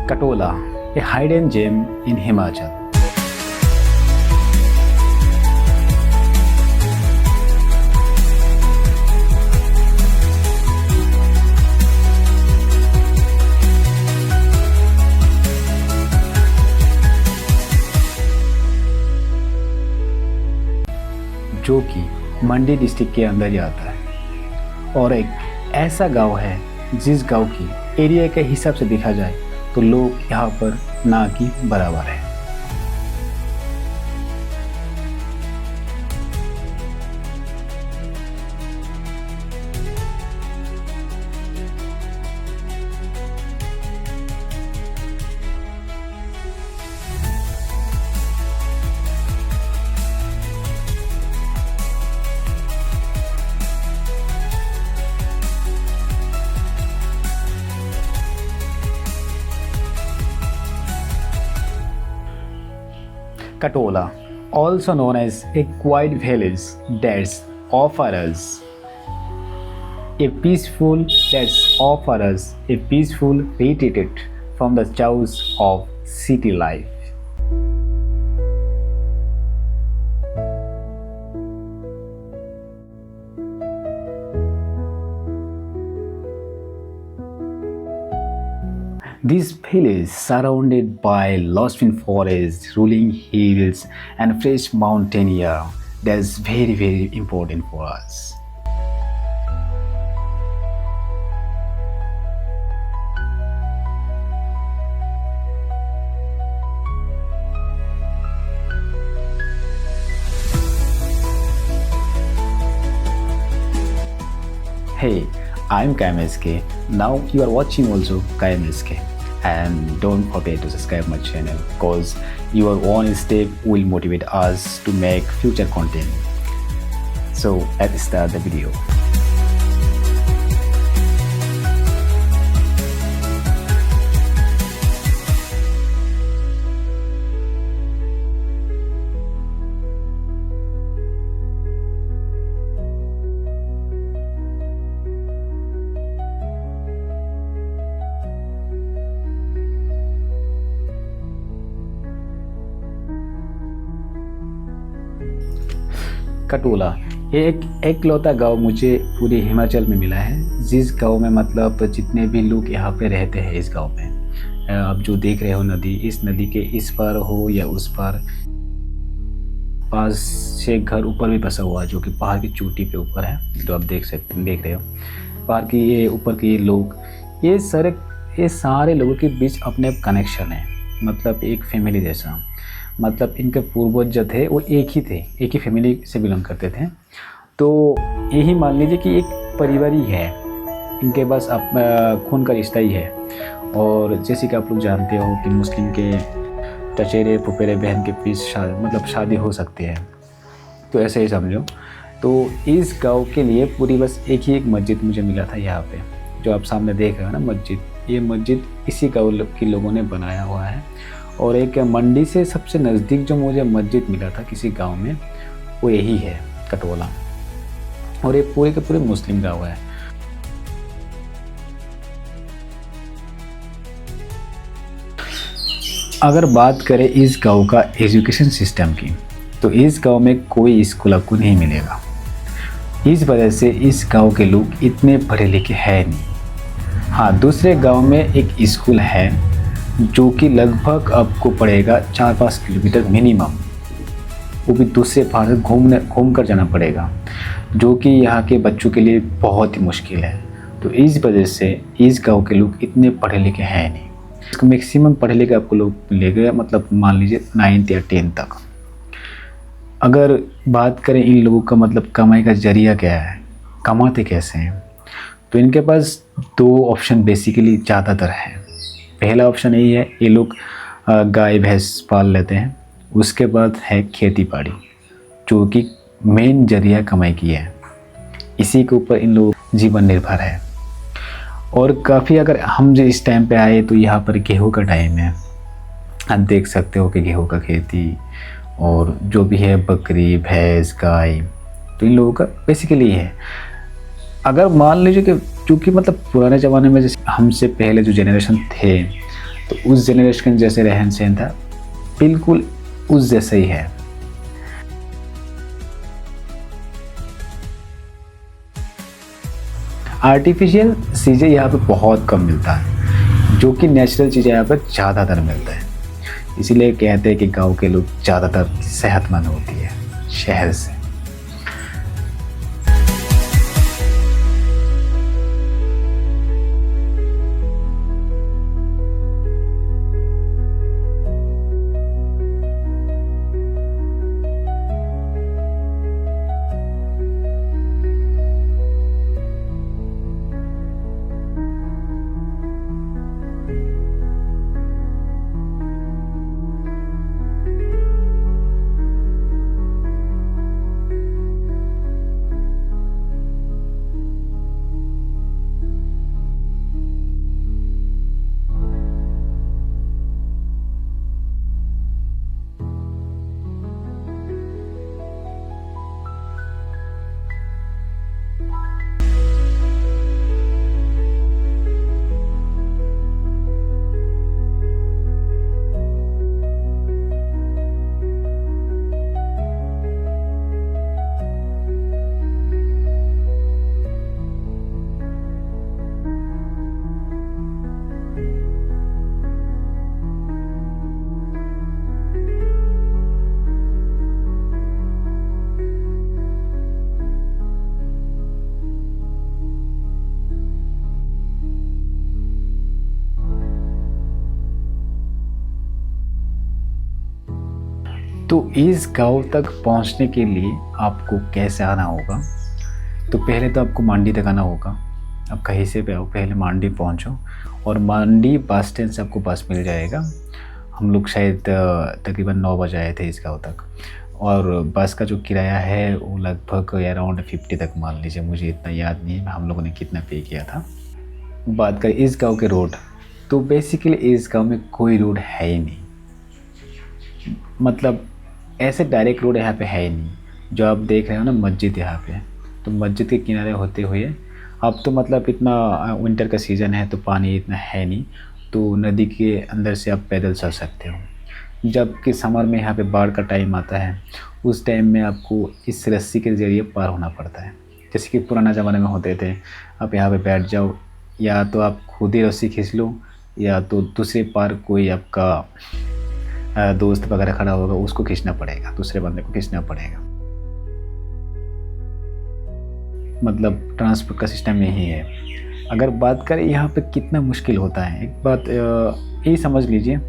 Katola, a hidden gem in Himachal. जो कि मंडी district के अंदर ही आता है और एक ऐसा गांव है जिस गांव की एरिया के हिसाब से देखा जाए तो लोग यहाँ पर ना कि बराबर है। Katola, also known as a quiet village that offers a peaceful retreat from the chaos of city life. This village is surrounded by lush forests, rolling hills and fresh mountain air that is very important for us. Hey, I'm KMSK. Now you are watching also KMSK. And don't forget to subscribe my channel because your one step will motivate us to make future content. So let's start the video. कटोला ये एक एकलौता गांव मुझे पूरे हिमाचल में मिला है, जिस गांव में मतलब जितने भी लोग यहाँ पे रहते हैं इस गांव में। आप जो देख रहे हो नदी, इस नदी के इस पार हो या उस पार, पास से घर ऊपर भी बसा हुआ है जो कि पहाड़ की चोटी पे ऊपर है, जो आप देख रहे हो। पहाड़ की ये ऊपर के ये लोग, ये सारे लोगों के बीच अपने कनेक्शन है, मतलब एक फैमिली जैसा। मतलब इनके पूर्वज जो थे वो एक ही फैमिली से बिलोंग करते थे। तो यही मान लीजिए कि एक परिवार ही है, इनके बस खून का रिश्ता ही है। और जैसे कि आप लोग जानते हो कि मुस्लिम के चचेरे पुपेरे बहन के बीच शादी हो सकती है, तो ऐसे ही समझो। तो इस गांव के लिए पूरी बस एक मस्जिद मुझे मिला था यहाँ पे, जो आप सामने देख रहे हो ना मस्जिद। ये मस्जिद इसी गाँव के लोगों ने बनाया हुआ है। और एक मंडी से सबसे नज़दीक जो मुझे मस्जिद मिला था किसी गांव में, वो यही है कटोला। और ये पूरे के पूरे मुस्लिम गांव है। अगर बात करें इस गांव का एजुकेशन सिस्टम की, तो इस गांव में कोई स्कूल आपको नहीं मिलेगा। इस वजह से इस गांव के लोग इतने पढ़े लिखे हैं नहीं। हाँ, दूसरे गांव में एक स्कूल है जो कि लगभग आपको पड़ेगा 4-5 किलोमीटर मिनिमम, वो भी दूसरे पहाड़ से घूम कर जाना पड़ेगा, जो कि यहाँ के बच्चों के लिए बहुत ही मुश्किल है। तो इस वजह से इस गांव के लोग इतने पढ़े लिखे हैं नहीं। इसको मैक्सिमम पढ़े लिखे आपको लोग मिलेगा, मतलब मान लीजिए 9th या 10th तक। अगर बात करें इन लोगों का मतलब कमाई का जरिया क्या है, कमाते कैसे हैं, तो इनके पास 2 ऑप्शन बेसिकली ज़्यादातर है। पहला ऑप्शन यही है, ये लोग गाय भैंस पाल लेते हैं। उसके बाद है खेती बाड़ी, जो कि मेन जरिया कमाई की है। इसी के ऊपर इन लोग जीवन निर्भर है। और काफ़ी अगर हम जो इस टाइम पे आए तो यहाँ पर गेहूँ का टाइम है। आप देख सकते हो कि गेहूँ का खेती और जो भी है बकरी भैंस गाय, तो इन लोगों का बेसिकली है। अगर मान लीजिए कि चूँकि मतलब पुराने ज़माने में जैसे हमसे पहले जो जनरेशन थे, तो उस जनरेशन जैसे रहन सहन था बिल्कुल उस जैसा ही है। आर्टिफिशियल चीज़ें यहाँ पे बहुत कम मिलता है, जो कि नेचुरल चीज़ें यहाँ पर ज़्यादातर मिलता है। इसीलिए कहते हैं कि गांव के लोग ज़्यादातर सेहतमंद होती है शहर से। तो इस गांव तक पहुंचने के लिए आपको कैसे आना होगा? तो पहले तो आपको मांडी तक आना होगा। आप कहीं से भी आओ, पहले मांडी पहुंचो और मांडी बस स्टैंड से आपको बस मिल जाएगा। हम लोग शायद तकरीबन 9 बजे आए थे इस गांव तक, और बस का जो किराया है वो लगभग अराउंड 50 तक मान लीजिए, मुझे इतना याद नहीं है हम लोगों ने कितना पे किया था। बात करें इस गाँव के रोड, तो बेसिकली इस गाँव में कोई रोड है ही नहीं, मतलब ऐसे डायरेक्ट रोड यहाँ पे है ही नहीं। जो आप देख रहे हो ना मस्जिद यहाँ पे, तो मस्जिद के किनारे होते हुए अब तो मतलब इतना विंटर का सीज़न है तो पानी इतना है नहीं, तो नदी के अंदर से आप पैदल चल सकते हो। जबकि समर में यहाँ पे बाढ़ का टाइम आता है, उस टाइम में आपको इस रस्सी के ज़रिए पार होना पड़ता है। जैसे कि पुराना ज़माने में होते थे, आप यहाँ पे बैठ जाओ, या तो आप खुद ही रस्सी खींच लो, या तो दूसरे पार कोई आपका दोस्त वगैरह खड़ा होगा, उसको खींचना पड़ेगा, दूसरे बंदे को खींचना पड़ेगा। मतलब ट्रांसपोर्ट का सिस्टम यही है। अगर बात करें यहाँ पे कितना मुश्किल होता है, एक बात ये समझ लीजिए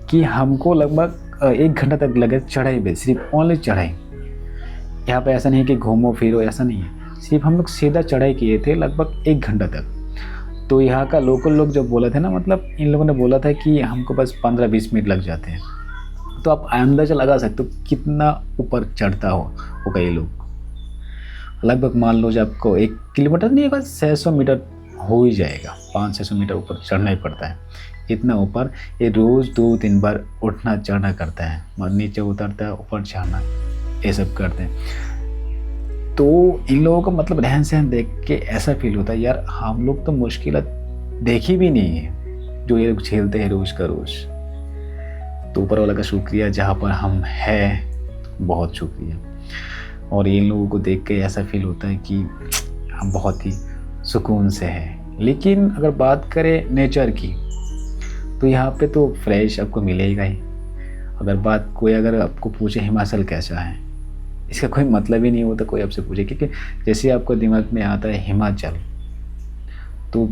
कि हमको लगभग 1 घंटा तक लगे चढ़ाई पे, सिर्फ ओनली चढ़ाई। यहाँ पे ऐसा नहीं कि घूमो फिरो, ऐसा नहीं है, सिर्फ हम लोग सीधा चढ़ाई किए थे लगभग 1 घंटा तक। तो यहाँ का लोकल लोग जब बोला था ना, मतलब इन लोगों ने बोला था कि हमको बस 15-20 मिनट लग जाते हैं। तो आप अंदाजा लगा सकते हो कितना ऊपर चढ़ता होगा ये लोग। लगभग मान लो जब आपको 1 किलोमीटर नहीं, बस 600 मीटर हो ही जाएगा, 500-600 मीटर ऊपर चढ़ना ही पड़ता है। इतना ऊपर ये रोज़ 2-3 बार उठना चढ़ना करता है, और नीचे उतरता है, ऊपर चढ़ना, ये सब करते हैं। तो इन लोगों का मतलब रहन सहन देख के ऐसा फील होता है यार हम लोग तो मुश्किल देखी भी नहीं है जो ये लोग झेलते हैं रोज़ का रोज़। तो ऊपर वाला का शुक्रिया, जहाँ पर हम हैं बहुत शुक्रिया। और इन लोगों को देख के ऐसा फील होता है कि हम बहुत ही सुकून से हैं। लेकिन अगर बात करें नेचर की, तो यहाँ पे तो फ्रेश आपको मिलेगा ही। अगर आपको पूछे हिमाचल कैसा है, इसका कोई मतलब ही नहीं होता कोई आपसे पूछे, क्योंकि जैसे आपको दिमाग में आता है हिमाचल, तो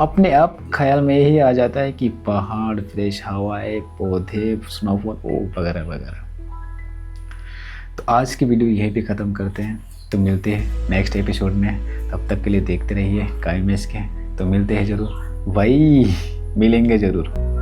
अपने आप ख्याल में यही आ जाता है कि पहाड़, फ्रेश हवाएं, पौधे, स्नोफॉल वगैरह वगैरह। तो आज की वीडियो यहीं पे ख़त्म करते हैं। तो मिलते हैं नेक्स्ट एपिसोड में, तब तक के लिए देखते रहिए काइमेस के। तो मिलते हैं ज़रूर भाई, मिलेंगे ज़रूर।